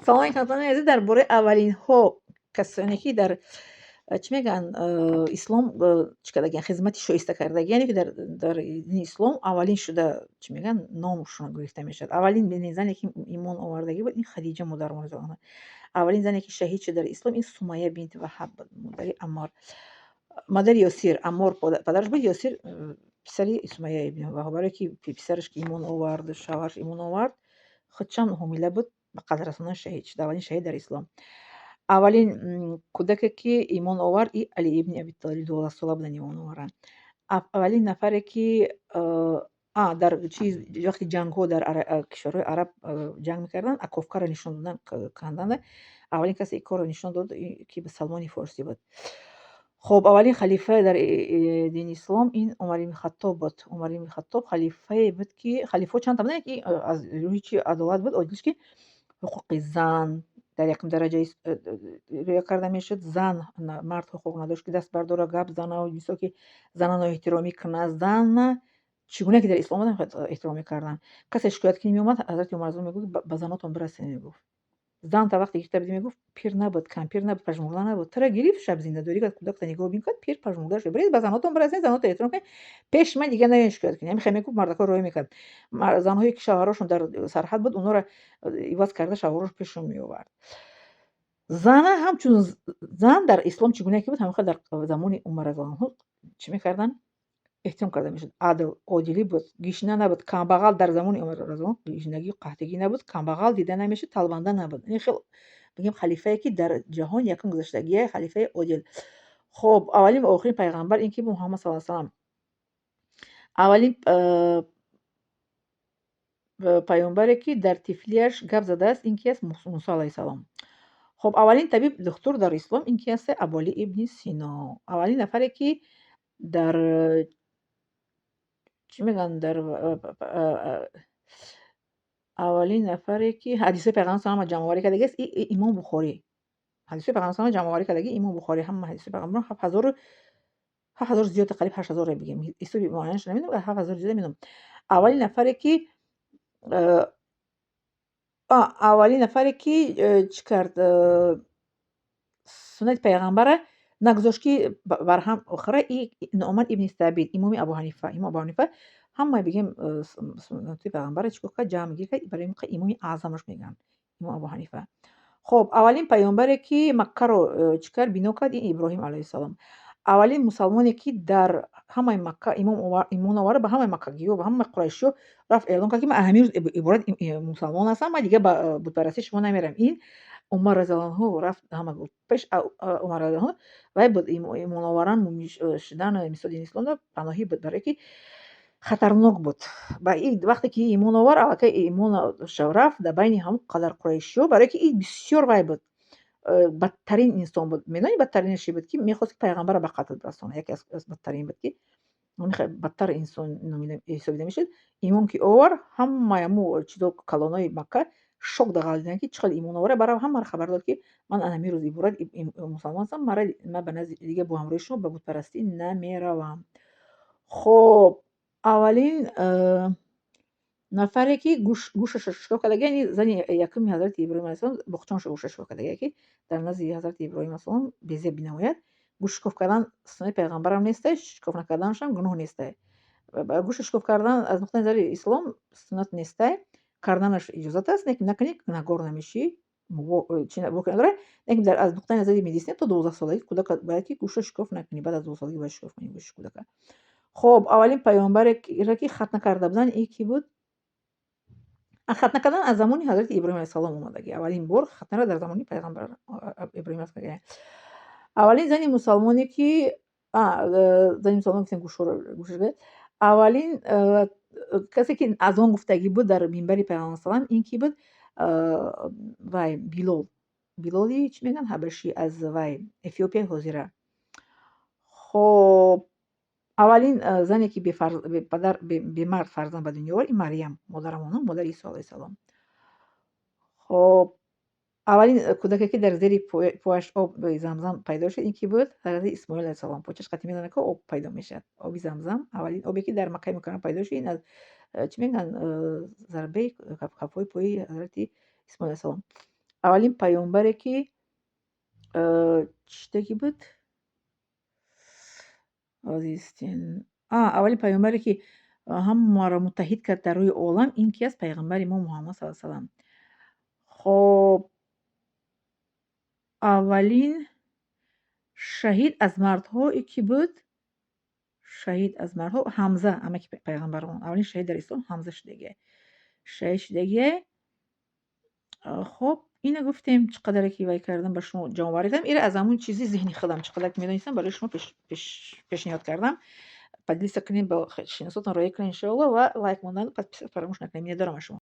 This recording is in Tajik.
саломон ҳамсаҳбони азиз, дар бораи аввалинҳо касоне ки дар чӣ мегӯянд ислом чӣ кардагиянд, хизмати шоиста кардагияне ки дар дини ислом аввалин шуда чӣ мегӯянд номшон гирифта мешавад. Аввалин зане ки имон овардагӣ буд ин Хадиҷа модари Розиаллоҳу анҳа. Аввалин зане ки шаҳид шуд дар ислом ин Сумайя бинти Ваҳаб буд, модари Аммор, модари Ёсир. Аммор падараш буд, Ёсир писари Сумайя ибн Ваҳаб. Барое ки писараш ки имон овард, шавҳараш имон овард, худшам ҳомила буд, ба қадрасонан шаҳид шуд, аввалин шаҳид дар ислом. Аввалин кӯдаке ки имон овард и Али ибн Аби Толиб 12 сола будан имон оваранд. Аввалин нафаре ки дар чиз вақти ҷангҳо дар кишварҳои араб ҷанг мекарданд, Аковкаро нишон додан канданд. Аввалин касе ин корро нишон дод ки Салмони Форсӣ буд. خب аввалин халифа дар дини ислом ин Умар ибн Хаттоб буд. Умар ибн Хаттоб халифае буд ки халифаҳо чандта буданд ки аз рӯи чӣ адолат буд, одилш ки ҳуқуқи зан дар якум дараҷа риоя карда мешуд. Зан мард ҳуқуқ надошт ки даст бардора, гап зана, мисол ки зана ноэҳтиромӣ кунад. Зана чигуна ки дар ислом буданд эҳтиром мекарданд. Касе шикоят ки меомад, ҳазрати Умар мегуфт ба занотон бирасед, мегуфт. Занта вақте гирифта будӣ мегуфт пир набуд, кампир набуд, пажмурда набуд. Тира гирифт шабзиндадорӣ кард, кӯдакта нигоҳ бин кард, пир пажмурда шуд. Баред ба занотон бирасед, занотро эҳтиром кунед. Пеши ман дигар наёед шикоят кунед. Ҳамин мегуфт, мардакҳо роя мекард. Занҳое ки шавҳарашон дар сарҳад буд, онҳоро иваз карда шавҳарашон пешшон меовард. Зана ҳамчун зан дар ислом чӣ гуна ки буд, ҳамин дар замони Умар разияллоҳу анҳу чӣ мекарданд? Эҳтиром карда мешуд. Адл, одилӣ буд, гишна набуд, камбағал дар замони Умар разияллоҳу анҳу гишнагӣ, қаҳтигӣ набуд, камбағал дида намешуд, талбанда набуд. Ин хел бигем халифае ки дар ҷаҳон якум гузаштагие, халифаи одил. Хоб аввалин ва охирин пайғамбар ин ки Муҳаммад саллаллоҳу алайҳи ва саллам. Аввалин паёнбаре ки дар тифлияш гап задааст, ин ки аст? Мусо алайҳи салом. خب аввалин табиб духтур дар ислом ин ки аст? Абуали ибни Сино. Аввалин нафаре ки дар чӣ мегӯянд, дар аввалин нафаре ки ҳадисҳои Пайғамбари саллаллоҳу ҷамъоварӣ кардагист Имом Бухорӣ. Ҳадисҳои Пайғамбари саллаллоҳу ҷамъоварӣ кардагӣ Имом Бухорӣ. Ҳама ҳадисҳои Пайғамбарон 7000 зиёд, қариб 8000 бигем. ҳисоби муайянаш намедонам, 7000 зиёда медонам. Аввалин нафаре ки аввалин нафаре ки чӣ кард, суннати пайғамбара нагузошт ки барҳам охира Нуъман ибн Сабит, имоми Абу Ҳанифа. Имом Абу Ҳанифа ҳама бигем суннати пайғамбара чӣ кард? Ҷамъгир кард, барои имоми аъзамаш мегӯянд, имом Абу Ҳанифа. خب аввалин паёнбаре ки Маккаро чӣ кард? Бино кард ин Иброҳим алайҳи салом. Аввалин мусалмоне ки дар ҳамаи Макка имон овард, ба ҳамаи маккагиҳо, ба ҳамаи қурайшиҳо рафт эълон кард ки ман ҳамин рӯз иборат мусалмон ҳастам, ман дигар ба бутпарастии шумо намерам. Ин Умар разияллоҳу анҳу рафт ҳама гуфт. Пеш Умар разияллоҳу анҳу вай буд имоноваран шудан мисоли дини ислом паноҳӣ буд, барое ки хатарнок буд. Ба ин вақте ки имон овард, аллакай имонаш рафт дар байни ҳамон қадар қурайшиҳо, барое ки ин бисёр вай буд. Бадтарин инсон буд. Медонӣ бадтаринаш чӣ буд? Ки мехост ки пайғамбарро ба қатл расонад. Яке аз бадтарин буд, ки бадтар инсон ҳисобида мешуд. Имон ки овард, ҳамаи ҳамун чизо калонои Макка шок дағалиданд ки чӣ қадр имон оварад. Барибар ҳамаро хабар дод ки ман ҳамин рӯз иборат мусалмон ҳастам, ман ба назди дигар бо ҳамроҳи шумо ба бутпарастӣ намеравам. Хоб аввалин нафаре ки гӯшашро шикор кардагиян, ин зани якуми ҳазрати Иброҳим алайҳи салом, бохчонашро гӯшаш шикор кардагия, ки дар назди ҳазрати Иброҳим алайҳи салом безеб бинамояд. Гӯш шикор кардан суннати пайғамбарам нестай, шикор накарданашам гуноҳ нестай. Гӯша шикор кардан аз нуқтаи назари ислом суннат нестай, карданаш иҷозат аст, лекин накунӣ гунаҳгор намешӣ. Воқеъ надорад, лекин аз нуқтаи назари медисина то 12 солагӣ кӯдака бояд ки гӯшро шикор накунӣ, баъд аз 12 солагӣ бояд шикор кунӣ гӯши кӯдака. خب аввалин паёнбареро ки хатна карда буданд, ин ки буд? Хатна кардан аз замони ҳазрати Иброҳим алайҳи салом омадагӣ. Аввалин бор хатнаро дар замони пайғамбар Иброҳим кардагӣ. Аввалин зани мусалмоне ки зани мусалмон гуфтем гӯшашро. Аввалин касе ки азон гуфтагӣ буд дар минбари Пайғамбар саллаллоҳу алайҳи ва саллам, ин ки буд вай Билол. Билоли чӣ мегӯянд? Ҳабашӣ, аз вай Эфиопияи ҳозира. Хоб аввалин зане ки бемард фарзанд ба дунё овард, ин Марьям, модарамон, модари Исо алайҳи салом. Хоб аввалин кӯдаке ки дар зери пояш оби Замзам пайдо шуд, ин ки буд? Ҳазрати Исмоил алайҳи салом. Почаш қати мезанад ки об пайдо мешавад. Оби Замзам, аввалин обе ки дар Маккаи Мукаррама пайдо шуд, ин аз чӣ мегӯянд зарбаи кафҳои пои ҳазрати Исмоил алайҳи салом. аввалин паёнбаре ки чӣ шудаги буд? Азизистин аввалин паёнбаре ки ҳамаро муттаҳид кард дар рӯи олам, ин ки аст? Пайғамбари мо Муҳаммад саллаллоҳу алайҳи ва саллам. Хоб аввалин шаҳид аз мардҳое ки буд, шаҳид аз мардҳо Ҳамза, амаки пайғамбарон, аввалин шаҳид дар ислом Ҳамза шудагиае. Шаҳид шудагиае. Хоб ина гуфтем, чӣ қадаре ки вай кардам ба шумо ҷамъоварӣ кардам. Ира аз ҳамун чизи зеҳни худам чӣ қадар ки медонистам барои шумо пешниҳод кардам. Поделиться кунем, ба шиносотон роя кунем иншоаллоҳ ва лайк мондану подписаться фаромӯш накунем. Миннатдорам аз шумо.